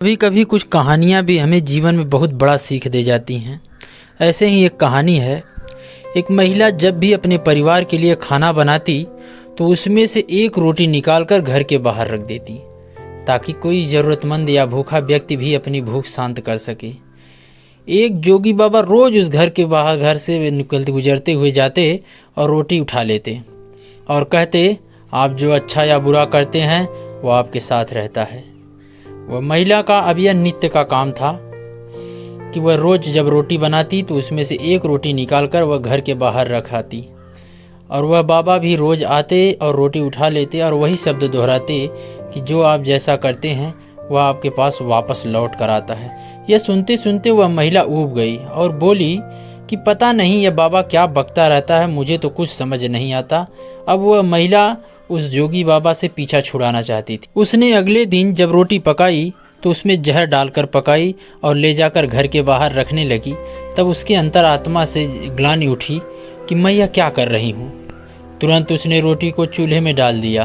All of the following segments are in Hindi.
कभी कभी कुछ कहानियाँ भी हमें जीवन में बहुत बड़ा सीख दे जाती हैं। ऐसे ही एक कहानी है। एक महिला जब भी अपने परिवार के लिए खाना बनाती तो उसमें से एक रोटी निकालकर घर के बाहर रख देती, ताकि कोई ज़रूरतमंद या भूखा व्यक्ति भी अपनी भूख शांत कर सके। एक जोगी बाबा रोज़ उस घर के बाहर घर से निकलते गुजरते हुए जाते और रोटी उठा लेते और कहते, आप जो अच्छा या बुरा करते हैं वो आपके साथ रहता है। वह महिला का अब यह नित्य का काम था कि वह रोज़ जब रोटी बनाती तो उसमें से एक रोटी निकालकर वह घर के बाहर रख आती, और वह बाबा भी रोज़ आते और रोटी उठा लेते और वही शब्द दोहराते कि जो आप जैसा करते हैं वह आपके पास वापस लौट कर आता है। यह सुनते सुनते वह महिला ऊब गई और बोली कि पता नहीं यह बाबा क्या बकता रहता है, मुझे तो कुछ समझ नहीं आता। अब वह महिला उस जोगी बाबा से पीछा छुड़ाना चाहती थी। उसने अगले दिन जब रोटी पकाई तो उसमें जहर डालकर पकाई और ले जाकर घर के बाहर रखने लगी। तब उसके अंतरात्मा से ग्लानि उठी कि मैं यह क्या कर रही हूँ। तुरंत उसने रोटी को चूल्हे में डाल दिया,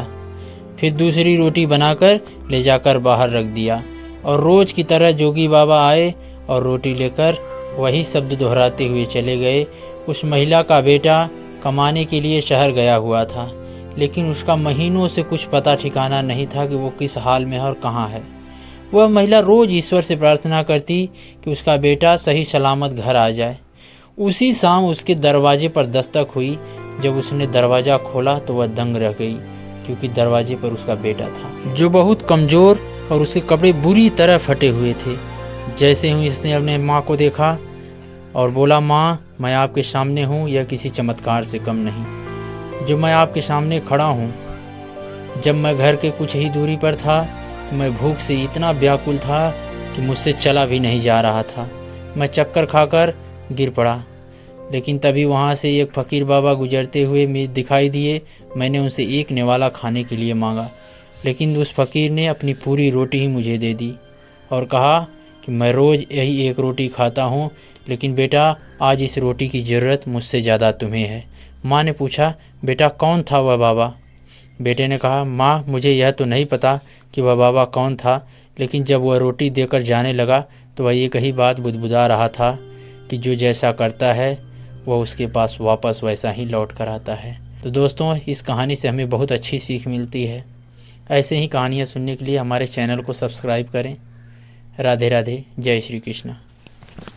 फिर दूसरी रोटी बनाकर ले जाकर बाहर रख दिया और रोज़ की तरह जोगी बाबा आए और रोटी लेकर वही शब्द दोहराते हुए चले गए। उस महिला का बेटा कमाने के लिए शहर गया हुआ था, लेकिन उसका महीनों से कुछ पता ठिकाना नहीं था कि वो किस हाल में है और कहाँ है। वह महिला रोज़ ईश्वर से प्रार्थना करती कि उसका बेटा सही सलामत घर आ जाए। उसी शाम उसके दरवाजे पर दस्तक हुई। जब उसने दरवाज़ा खोला तो वह दंग रह गई, क्योंकि दरवाजे पर उसका बेटा था, जो बहुत कमज़ोर और उसके कपड़े बुरी तरह फटे हुए थे। जैसे ही उसने अपने माँ को देखा और बोला, माँ मैं आपके सामने हूँ, यह किसी चमत्कार से कम नहीं जो मैं आपके सामने खड़ा हूँ। जब मैं घर के कुछ ही दूरी पर था तो मैं भूख से इतना व्याकुल था कि मुझसे चला भी नहीं जा रहा था। मैं चक्कर खाकर गिर पड़ा, लेकिन तभी वहाँ से एक फ़कीर बाबा गुजरते हुए मुझे दिखाई दिए। मैंने उनसे एक निवाला खाने के लिए मांगा, लेकिन उस फ़कीर ने अपनी पूरी रोटी ही मुझे दे दी और कहा कि मैं रोज़ यही एक रोटी खाता हूँ, लेकिन बेटा आज इस रोटी की ज़रूरत मुझसे ज़्यादा तुम्हें है। माँ ने पूछा, बेटा कौन था वह बाबा? बेटे ने कहा, माँ मुझे यह तो नहीं पता कि वह बाबा कौन था, लेकिन जब वह रोटी देकर जाने लगा तो वह एक ही बात बुदबुदा रहा था कि जो जैसा करता है वह उसके पास वापस वैसा ही लौट कर आता है। तो दोस्तों, इस कहानी से हमें बहुत अच्छी सीख मिलती है। ऐसे ही कहानियाँ सुनने के लिए हमारे चैनल को सब्सक्राइब करें। राधे राधे, जय श्री कृष्ण।